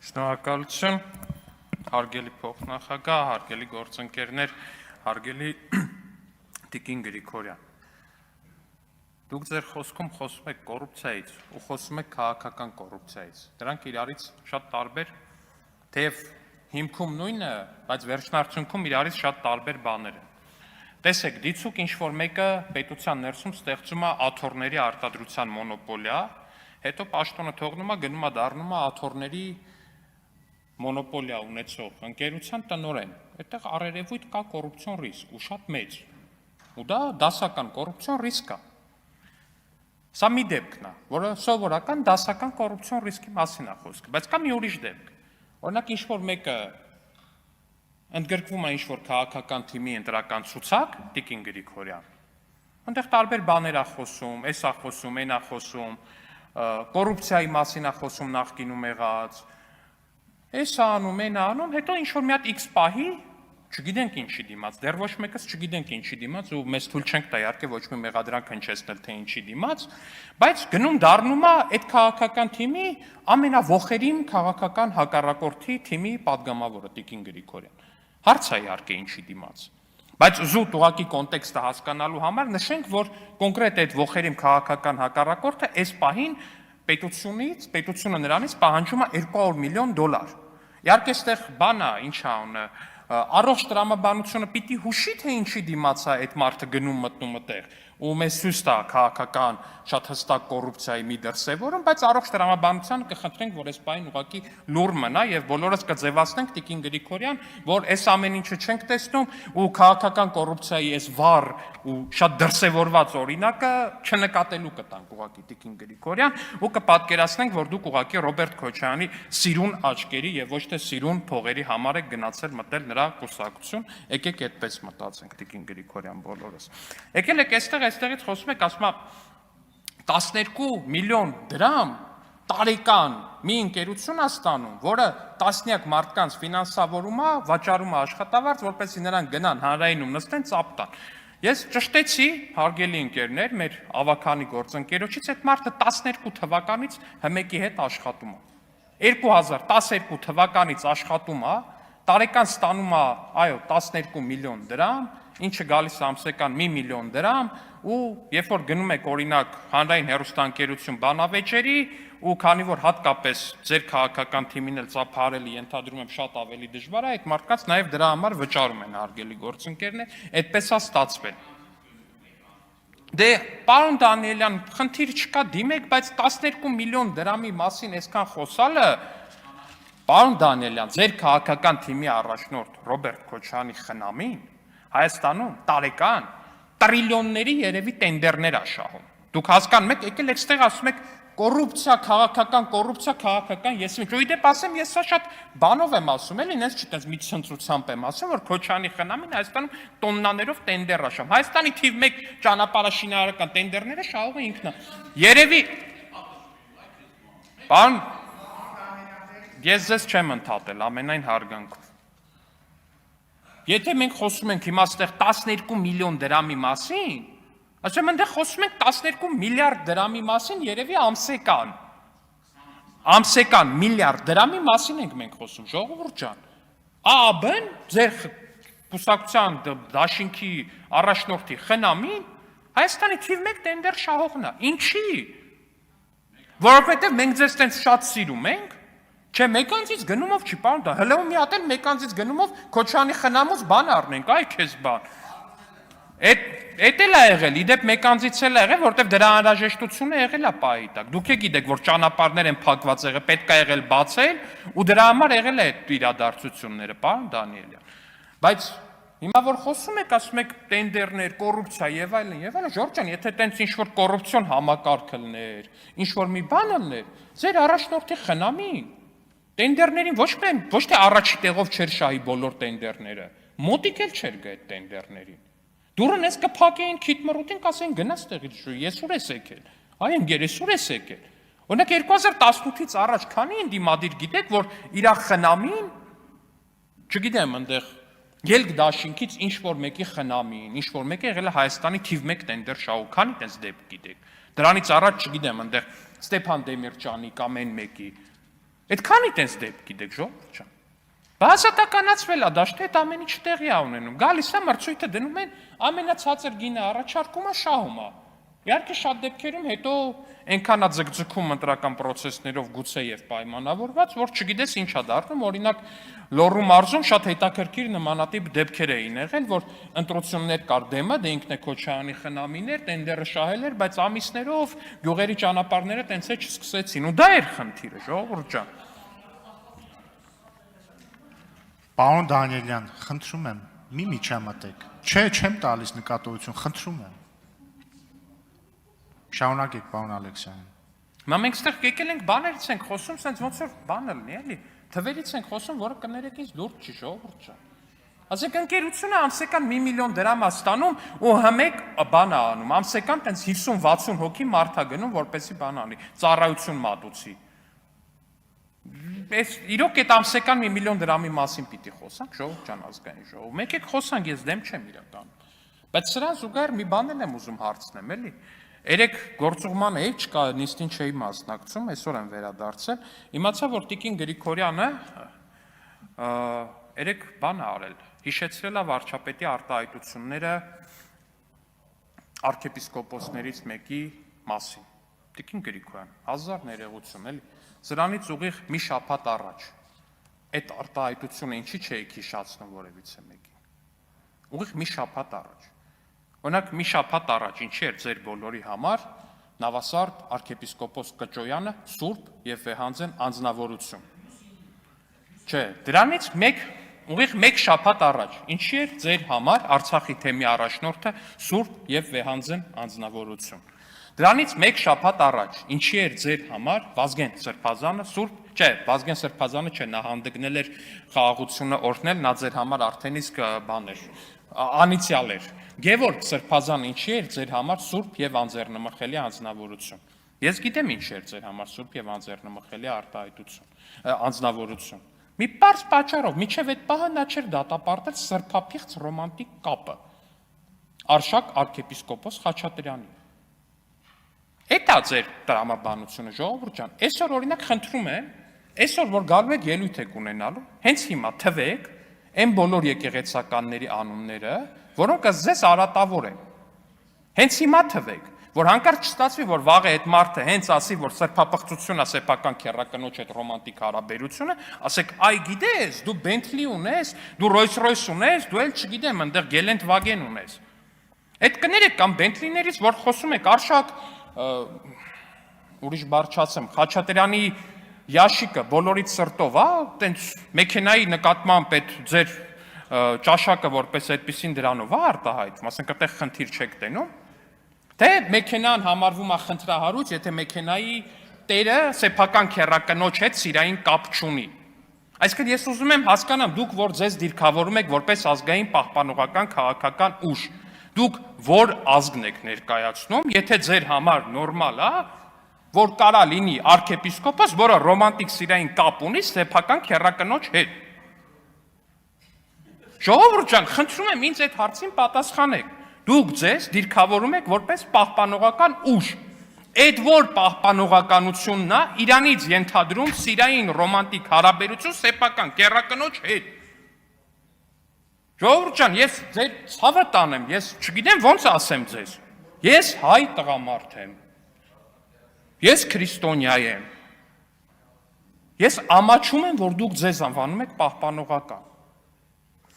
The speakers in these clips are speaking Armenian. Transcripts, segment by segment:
Շնորհակալություն, հարգելի փոխնախագահ, հարգելի գործընկերներ, հարգելի Տիկին Գրիգորյան։ Դուք ձեր խոսքում խոսում եք կոռուպցիայից ու խոսում եք քաղաքական կոռուպցիայից։ Դրանք իրարից շատ տարբեր, թեև հիմքում նույնը, բայց վերջնարդյունքում իրարից շատ տարբեր բաներ են։ Տեսեք, դիցուք ինչ-որ մեկը պետության ներսում ստեղծում է աթոռների արտադրության մոնոպոլիա, հետո պաշտոնը թողնում է, գնում է դառնում է աթոռների մոնոպոլիա ունեցող ընկերության տնօրեն, այդտեղ առերևույթ կա կոռուպցիոն ռիսկ ու շատ մեծ, ու դա դասական կոռուպցիոն ռիսկ է։ Սա մի դեպքն է, որը սովորական դասական կոռուպցիոն ռիսկի մասին է խոսքը, բայց կա մի ուրիշ դեպք։ Օրինակ ինչ-որ մեկը ընդգրկվում է ինչ-որ քաղաքական թիմի ընտրական ցուցակ, Տիկին Գրիգորյան, այնտեղ տարբեր բաներ է խոսում, էս է խոսում, այն է խոսում, կոռուպցիայի մասին է խոսում նախկինում եղած, Էս անում, են անում, հետո ինչ-որ մի հատ X պահի, չգիտենք ինչի դիմաց, դեռ ոչ մեկս չգիտենք ինչի դիմաց ու մեզ թույլ չենք տա իհարկե ոչ մի մեղադրանք հնչեցնել թե ինչի դիմաց, բայց գնում դառնում է այդ քաղաքական թիմի ամենավոխերիմ քաղաքական հակառակորդի թիմի падգամավորը Տիկին Գրիգորյան։ Հարց է իհարկե ինչի դիմաց։ Բայց զուտ ուղղակի կոնտեքստը հասկանալու համար նշենք, որ կոնկրետ այդ ոխերիմ քաղաքական հակառակորդը այս պահին պետությունը նրանից պահանջում է $200 միլիոն։ Իհարկե այստեղ բան է, ինչ է անունը, առողջ տրամաբանությունը պիտի հուշի թե ինչի դիմաց է այդ մարդը գնում մտնում այդտեղ ու մեզ ցույց տա քաղաքական շատ հստակ կոռուպցիայի մի դրսևորում, բայց առողջ տրամաբանությանը կխնդրենք, որ այս բանին ուղղակի լուր մնա եւ բոլորս կձևացնենք Տիկին Գրիգորյան, որ այս ամեն ինչը չենք տեսնում ու քաղաքական կոռուպցիայի այս վառ ու շատ դրսևորված օրինակը չնկատելու կտանք ուղղակի Տիկին Գրիգորյան ու կպատկերացնենք, որ դուք ուղղակի Ռոբերտ Քոչարյանի սիրուն աչքերի եւ ոչ թե սիրուն փողերի համար եք գնացել մտել նրա կուսակցություն, եկեք այդպես մտածենք Տիկին Գրիգորյան բոլորս։ Եկել եք այստեղից խոսում եք, ասում եք 12 միլիոն դրամ տարեկան մի ընկերություն է ստանում, որը տասնյակ մարդկանց ֆինանսավորում է, վաճառում է աշխատավարձ, որպեսզի նրանք գնան հանրայինում նստեն, ծափ տան։ Ես ճշտեցի, հարգելի ընկերներ, մեր ավագանի գործընկերոջից, այդ մարդը 12 թվականից ՀՄԷԿ-ի հետ աշխատում է։ 2012 թվականից աշխատում է, տարեկան ստանում է, այո, 12 միլիոն դրամ, ինչը գալիս է ամսական 1 միլիոն դրամ, ու երբ որ գնում եք օրինակ հանրային հեռուստաընկերություն բանավեճերի, ու քանի որ հատկապես ձեր քաղաքական թիմին էլ ծափարելի ենթադրում եմ շատ ավելի դժվար է, այդ մարդկանց նաև դրա համար վճարում են հարգելի գործընկերներ, այդպես է ստացվել։ Դե, պարոն Դանիելյան, խնդիր չկա, դիմեք, բայց 12 միլիոն դրամի մասին այսքան խոսալը, պարոն Դանիելյան, ձեր քաղաքական թիմի առաջնորդ Ռոբերտ Քոչարյանի խնամին Հայաստանում տարեկան տրիլիոնների երևի տենդերներ աշահում։ Դուք հասկանում եք, եկել եք ստեղ ասում եք կոռուպցիա, քաղաքական, ես ինչ, ու իդեպ ասեմ, ես սա շատ բանով եմ ասում, էլի, ինձ չտենց մի ցնծությամբ եմ ասում, որ Քոչարյանի խնամին Հայաստանում տոննաներով տենդեր աշահում։ Հայաստանի թիվ 1 ճանապարհաշինարարական տենդերները շահում է ինքն է։ Երևի Պարոն, ես ձեզ չեմ ընդհատել ամենայն հարգանքով։ Եթե մենք խոսում ենք հիմա այստեղ 12 միլիոն դրամի մասին, ասեմ այնտեղ խոսում ենք 12 միլիարդ դրամի մասին, երևի ամսական միլիարդ դրամի մասին ենք մենք խոսում, ժողովուրդ ջան։ ԱԱԲ-ն ձեր կուսակցության դաշինքի առաջնորդի խնամին Հայաստանի թիվ 1 տենդեր շահողն է։ Ինչի՞։ Որովհետև մենք ձեզ տենց շատ սիրում ենք, չէ, մեկանցից գնումով չի, պարոն, դա հլը մի հատ էլ մեկանցից գնումով Քոչարյանի խնամուց բան առնենք, այ քեզ բան։ Էդ էլ է եղել, իդեպ մեկանցից էլ է եղել, որտեվ դրա անհրաժեշտությունը եղել է պահի տակ։ Դուք եք գիտեք, որ ճանապարհներ են փակված եղել, պետք է եղել բացել, ու դրա համար եղել է այդ իրադարձությունները, պարոն Դանիելյան։ Բայց հիմա որ խոսում եք, ասում եք տենդերներ, կոռուպցիա եւ այլն, Ժորժ ջան, եթե տենց ինչ-որ կոռուպցիոն համակարգ լներ, ինչ-որ մի բան լներ, ձեր առաջնորդի խնամին տենդերներին ոչ թե առաջի տեղով չէր շահի բոլոր տենդերները, մոտիկ էլ չէր գա այդ տենդերներին։ Դուրն ես կփակեին քիթմռուտին, կասեին գնա ստեղից, ես ուր ես եկել։ Այ ընկեր, ուր ես եկել։ Օրինակ 2018-ից առաջ քանի ընդդիմադիր գիտեք, որ իր խնամին, չգիտեմ, այնտեղ ելք դաշինքից ինչ որ մեկի խնամին, ինչ որ մեկը եղել է Հայաստանի թիվ 1 տենդեր շահու, քանի տես դեպք գիտեք։ Դրանից առաջ չգիտեմ, այնտեղ Ստեփան Դեմիրճյանի կամ այն մեկի Այդքանի տենց դեպք գիտեք ժողովուրդ ջան։ Բացատականացվել է դաշտը, այդ ամեն ինչ տեղի է ունենում։ Գալիս է մրցույթը դնում են, ամենացածր գինը առաջարկում է, շահում է։ Իհարկե շատ դեպքերում հետո այնքան է ձգձգում ընտրական process-ներով գուցե եւ պայմանավորված, որ չգիտես ինչ է դառնում, օրինակ Լոռու մարզում շատ հետաքրքիր նմանատիպ դեպքեր էին եղել, որ ընտրություններ կար դեմը, դե ինքն է Քոչարյանի խնամիներ, տենդերը շահել էր, բայց ամիսներով գյուղերի ճանապարհները տենց է չսկսեցին, ու դա էր խնդիրը, ժողովուրդ ջան։ Պարոն Դանիելյան, խնդրում եմ, մի միջամտեք։ Չէ, չեմ տալիս նկատողություն, խնդրում եմ։ Շարունակեք, պարոն Ալեքսանյան։ Հիմա մենք ստեղ եկել ենք բաներից ենք խոսում, սենց ոնց որ բանը լինի, էլի։ Թվերից ենք խոսում, որը կներեք ինձ լուրջ չի, ժողովուրդ ջան։ Ասեք ընկերությունը ամսական 1 միլիոն դրամ է ստանում ու համեք բան է անում, ամսական տենց 50-60 հոգի մարդ է գնում, որպեսզի բան անի, ծառայություն մատուցի։ Այս իրոք այդ ամսական 1 միլիոն դրամի մասին պիտի խոսանք, ժողովուրդ ջան, ազգային ժողով։ Մեկ եք խոսանք, ես դեմ չեմ իրականում։ Բայց սրան զուգահեռ մի բան եմ ուզում հարցնեմ, էլի։ Երեք գործուղման էի, չկա նիստին չէի մասնակցում, այսօր եմ վերադարձել։ Իմացա, որ Տիկին Գրիգորյանը երեք բան է արել, հիշեցրել է վարչապետի արտահայտությունները arczepiskoposներից մեկի մասին։ Տիկին Գրիգորյան, 1000 ներողություն, էլի։ Սրանից ուղիղ մի շաբաթ առաջ այդ արտահայտությունը ինչի չէիք հիշացնում որևիցե մեկին։ Ուղիղ մի շաբաթ առաջ։ Օրինակ մի շաբաթ առաջ ինչի էր ձեր բոլորի համար Նավասարդ arczepiskopos Կճոյանը սուրբ եւ վեհանձն անձնավորություն։ Չէ, դրանից ուղիղ մեկ շաբաթ առաջ ինչի էր ձեր համար Արցախի թեմի առաջնորդը սուրբ եւ վեհանձն անձնավորություն։ Դրանից մեկ շաբաթ առաջ ինչի էր ձեր համար Վազգեն Սրբազանը սուրբ, չէ, Վազգեն Սրբազանը չէ, նա հանդգնել էր խաղաղությունը օրհնել, նա ձեր համար արդեն իսկ բան էր, անիցիալ էր։ Գևորգ Սրբազանը ինչի էր ձեր համար սուրբ եւ անձեռնմխելի անձնավորություն։ Ես գիտեմ ինչ էր ձեր համար սուրբ եւ անձեռնմխելի արտահայտություն, անձնավորություն։ Մի պարզ պատճառով, միջև այդ պահը նա չէր դատապարտել սրբափիղծ ռոմանտիկ կապը Արշակ arczepiskopos Խաչատրյանի։ Էտա ձեր տրամաբանությունը ժողովուրդ ջան, այսօր օրինակ խնդրում եմ, այսօր որ գալու եք ելույթ եք ունենալու, հենց հիմա թվեք այն բոլոր եկեղեցականների անունները, որոնք ձեզ արատավոր են։ Հենց հիմա թվեք, որ հանկարծ չստացվի, որ վաղը այդ մարդը հենց ասի, որ սրբապղծությունն է սեփական քերականոջ հետ ռոմանտիկ հարաբերությունը, ասեք, այ գիտես, դու Bentley ունես, դու Rolls-Royce ունես, դու էլ չգիտեմ, այնտեղ Geländewagen ունես։ Այդ կներեք կամ Bentley-ներից, որ խոսում եք, Արշակ ուրիշ բառ չասեմ, Խաչատրյանի Ящիկը բոլորից սրտով, տենց մեքենայի նկատմամբ այդ ձեր ճաշակը որպես այդպեսին դրանով արտահայտվում, ասենք այդտեղ խնդիր չեք տենում, թե մեքենան համարվում է խնդրահարույց, եթե մեքենայի տերը սեփական քերակնոջ հետ սիրային կապ չունի։ Այսինքն ես ուզում եմ հասկանամ, դուք որ ձեզ դիրքավորում եք որպես ազգային պահպանողական քաղաքական ուժ, դուք որ ազգն եք ներկայացնում, եթե ձեր համար նորմալ է, որ կարա լինի arczepiskopos, որը ռոմանտիկ սիրային կապ ունի սեփական քերակնոջ հետ։ Ժողովուրդ ջան, խնդրում եմ ինձ այդ հարցին պատասխանեք։ Դուք ձեզ դիրքավորում եք որպես պահպանողական ուժ։ Այդ որ պահպանողականությունն է, իրանից ենթադրում սիրային ռոմանտիկ հարաբերություն սեփական քերակնոջ հետ։ Ժողովուրդ ջան, ես ձեր ցավը տանեմ, ես չգիտեմ ոնց ասեմ ձեզ։ Ես հայ տղամարդ եմ։ Ես քրիստոնյա եմ։ Ես ամաչում եմ, որ դուք ձեզ անվանում եք պահպանողական։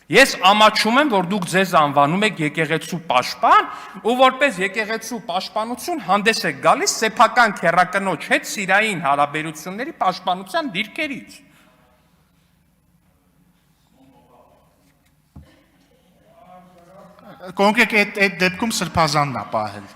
Ես ամաչում եմ, որ դուք ձեզ անվանում եք եկեղեցու պաշտպան, ու որպես եկեղեցու պաշտպանություն հանդես եք գալիս սեփական քերակնոջ հետ սիրային հարաբերությունների պաշտպանության դիրքերից։ Կոնկրետ այդ դեպքում սրբազանն է պահել։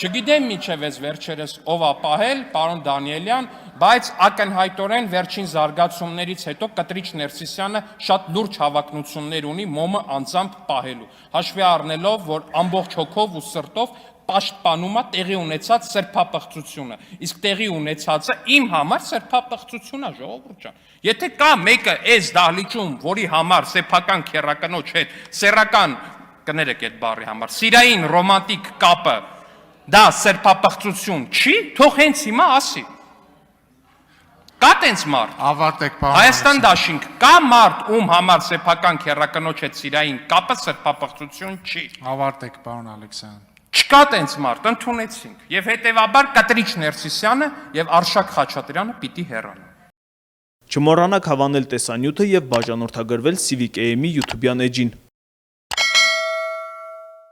Չգիտեմ միջև ես վերջերս ով է պահել, պարոն Դանիելյան, բայց ակնհայտորեն վերջին զարգացումներից հետո Կտրիչ Ներսիսյանը շատ լուրջ հավակնություններ ունի մոմը անձամբ պահելու, հաշվի առնելով, որ ամբողջ հոգով ու սրտով պաշտպանում է տեղի ունեցած սրբապղծությունը, իսկ տեղի ունեցածը իմ համար սրբապղծություն է, ժողովուրդ ջան։ Եթե կա մեկը այս դահլիճում, որի համար սեփական քերակնոջ հետ սեռական կներեք այդ բառի համար, սիրային ռոմանտիկ կապը դա սրբապղծություն չի, թող հենց հիմա ասի։ Կա տենց մարդ։ Ավարտեք, պարոն Հայաստան Ալեքսյան։ դաշինք, կա մարդ, ում համար սեփական քերակնոջ հետ սիրային կապը սրբապղծություն չի։ Ավարտեք, պարոն Ալեքսյան։ Չկա տենց մարդ, ընդունեցինք։ Եվ հետևաբար Կտրիչ Ներսիսյանը եւ Արշակ Խաչատրյանը պիտի հեռանան։ Չմոռանաք հավանել տեսանյութը եւ բաժանորդագրվել Civic AM-ի YouTube-յան էջին։